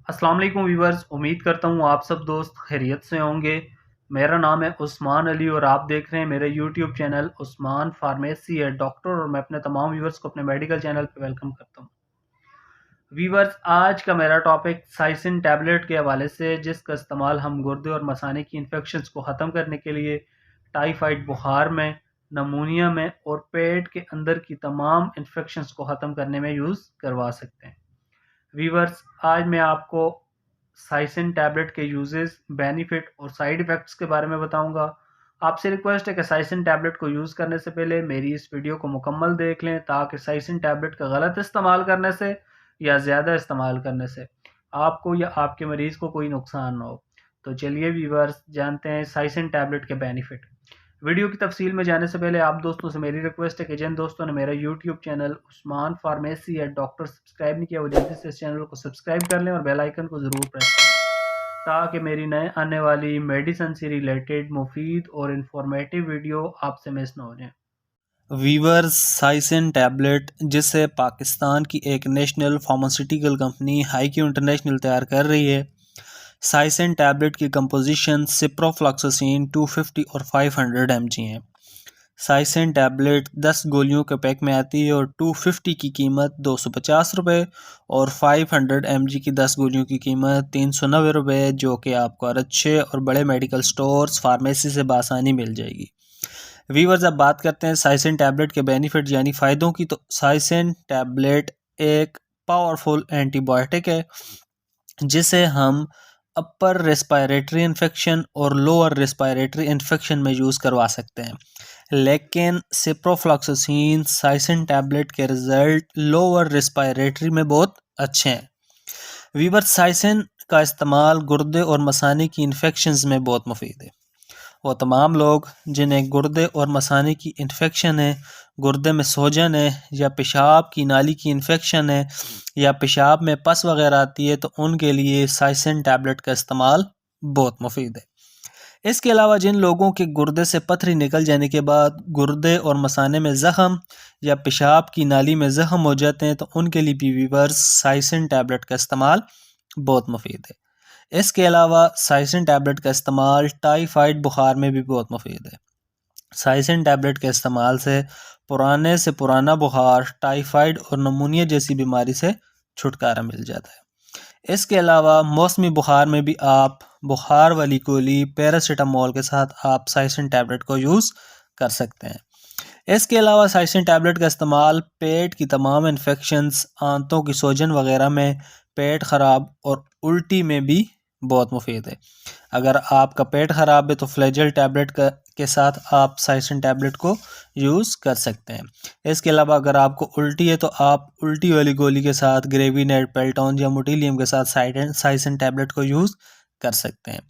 अस्सलाम वालेकुम व्यूअर्स, उम्मीद करता हूँ आप सब दोस्त खैरियत से होंगे। मेरा नाम है उस्मान अली और आप देख रहे हैं मेरे यूट्यूब चैनल उस्मान फार्मेसी है डॉक्टर, और मैं अपने तमाम व्यूअर्स को अपने मेडिकल चैनल पे वेलकम करता हूँ। व्यूअर्स, आज का मेरा टॉपिक साइसिन टैबलेट के हवाले से, जिसका इस्तेमाल हम गुर्दे और मसाने की इन्फेक्शंस को ख़त्म करने के लिए टाइफाइड बुखार में, नमूनिया में और पेट के अंदर की तमाम इन्फेक्शंस को ख़त्म करने में यूज़ करवा सकते हैं। वीवर्स, आज मैं आपको साइसिन टैबलेट के यूजेस, बेनिफिट और साइड इफ़ेक्ट्स के बारे में बताऊंगा। आपसे रिक्वेस्ट है कि साइसिन टैबलेट को यूज़ करने से पहले मेरी इस वीडियो को मुकम्मल देख लें, ताकि साइसिन टैबलेट का गलत इस्तेमाल करने से या ज़्यादा इस्तेमाल करने से आपको या आपके मरीज़ को कोई नुकसान ना हो। तो चलिए वीवर्स, जानते हैं साइसिन टैबलेट के बेनिफिट। वीडियो की तफसील में जाने से पहले आप दोस्तों से मेरी रिक्वेस्ट है कि जिन दोस्तों ने मेरा यूट्यूब चैनल उस्मान फार्मेसी या डॉक्टर सब्सक्राइब नहीं किया, वो जल्दी से इस चैनल को सब्सक्राइब कर लें और बेल आइकन को ज़रूर प्रेस करें, ताकि मेरी नए आने वाली मेडिसिन से रिलेटेड मुफीद और इंफॉर्मेटिव वीडियो आपसे मिस ना हो जाए। वीवर्स, साइसिन टैबलेट जिसे पाकिस्तान की एक national pharmaceutical company Haikyu international तैयार कर रही है। साइसिन टैबलेट की कंपोजिशन सिप्रोफ्लॉक्सासिन 250 और 500 mg है। साइसिन टैबलेट 10 गोलियों के पैक में आती है और 250 की कीमत 250 रुपये और 500 mg की 10 गोलियों की कीमत 390 रुपये, जो कि आपको और अच्छे और बड़े मेडिकल स्टोर्स फार्मेसी से बासानी मिल जाएगी। वीवर्स, अब बात करते हैं साइसिन टैबलेट के बेनिफिट यानी फ़ायदों की। तो साइसिन टैबलेट एक पावरफुल एंटीबायोटिक है, जिसे हम अपर रेस्पायरेटरी इन्फेक्शन और लोअर रेस्पायरेटरी इन्फेक्शन में यूज़ करवा सकते हैं। लेकिन सिप्रोफ्लॉक्सासिन साइसिन टैबलेट के रिजल्ट लोअर रेस्पायरेटरी में बहुत अच्छे हैं। वीवर्स, साइसिन का इस्तेमाल गुर्दे और मसाने की इन्फेक्शंस में बहुत मुफीद है। वो तमाम लोग जिन्हें गुर्दे और मसाने की इन्फेक्शन है, गुर्दे में सोजन है या पेशाब की नाली की इन्फेक्शन है या पेशाब में पस वगैरह आती है, तो उनके लिए साइसिन टैबलेट का इस्तेमाल बहुत मुफीद है। इसके अलावा जिन लोगों के गुर्दे से पथरी निकल जाने के बाद गुर्दे और मसाने में ज़ख़म या पेशाब की नाली में ज़ख़म हो जाते हैं, तो उनके लिए भी वीवर्स साइसिन टैबलेट का इस्तेमाल बहुत मुफीद है। इसके अलावा साइसिन टैबलेट का इस्तेमाल टाइफाइड बुखार में भी बहुत मुफीद है। साइसिन टैबलेट के इस्तेमाल से पुराना बुखार, टाइफाइड और नमूनिया जैसी बीमारी से छुटकारा मिल जाता है। इसके अलावा मौसमी बुखार में भी आप बुखार वाली गोली पैरासीटामोल के साथ आप साइसिन टैबलेट को यूज़ कर सकते हैं। इसके अलावा साइसिन टैबलेट का इस्तेमाल पेट की तमाम इन्फेक्शंस, आंतों की सोजन वगैरह में, पेट ख़राब और उल्टी में भी बहुत मुफीद है। अगर आपका पेट ख़राब है तो फ्लैजेल टैबलेट के साथ आप साइसिन टैबलेट को यूज़ कर सकते हैं। इसके अलावा अगर आपको उल्टी है तो आप उल्टी वाली गोली के साथ ग्रेविनेट, पेल्टॉन या मोटिलियम के साथ साइसिन टैबलेट को यूज़ कर सकते हैं।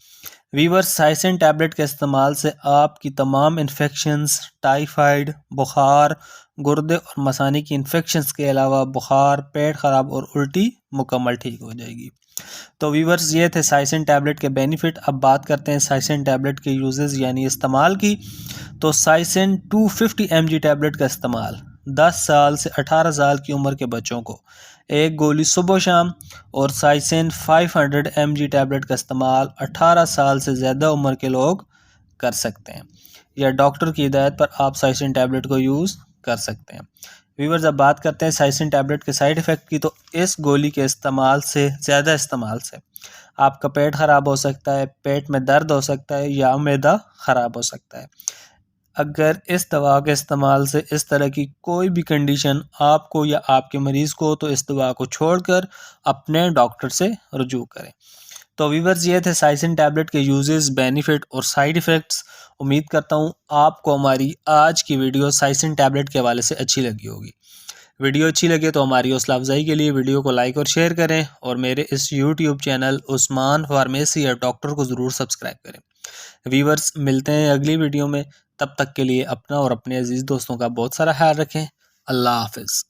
वीवर्स, साइसिन टैबलेट के इस्तेमाल से आपकी तमाम इन्फेक्शंस, टाइफाइड, बुखार, गुर्दे और मसाने की इन्फेक्शंस के अलावा बुखार, पेट ख़राब और उल्टी मुकम्मल ठीक हो जाएगी। तो वीवर्स, ये थे साइसिन टैबलेट के बेनिफिट। अब बात करते हैं साइसिन टैबलेट के यूजेस यानी इस्तेमाल की। तो साइसिन 250 mg टैबलेट का इस्तेमाल 10 साल से 18 साल की उम्र के बच्चों को, एक गोली सुबह शाम। और साइसिन 500 mg टैबलेट का इस्तेमाल 18 साल से ज़्यादा उम्र के लोग कर सकते हैं, या डॉक्टर की हिदायत पर आप साइसिन टैबलेट को यूज़ कर सकते हैं। व्यूवर्स, अब बात करते हैं साइसिन टैबलेट के साइड इफ़ेक्ट की। तो इस गोली के इस्तेमाल से, ज़्यादा इस्तेमाल से आपका पेट ख़राब हो सकता है, पेट में दर्द हो सकता है या मैदा ख़राब हो सकता है। अगर इस दवा के इस्तेमाल से इस तरह की कोई भी कंडीशन आपको या आपके मरीज़ को, तो इस दवा को छोड़कर अपने डॉक्टर से रुजू करें। तो व्यूवर्स, ये थे साइसिन टैबलेट के यूजेस, बेनिफिट और साइड इफ़ेक्ट्स। उम्मीद करता हूँ आपको हमारी आज की वीडियो साइसिन टैबलेट के हवाले से अच्छी लगी होगी। वीडियो अच्छी लगे तो हमारी हौसला अफजाई के लिए वीडियो को लाइक और शेयर करें, और मेरे इस यूट्यूब चैनल उस्मान फार्मेसी या डॉक्टर को ज़रूर सब्सक्राइब करें। व्यूवर्स, मिलते हैं अगली वीडियो में। तब तक के लिए अपना और अपने अजीज़ दोस्तों का बहुत सारा ख्याल रखें। अल्लाह हाफिज़।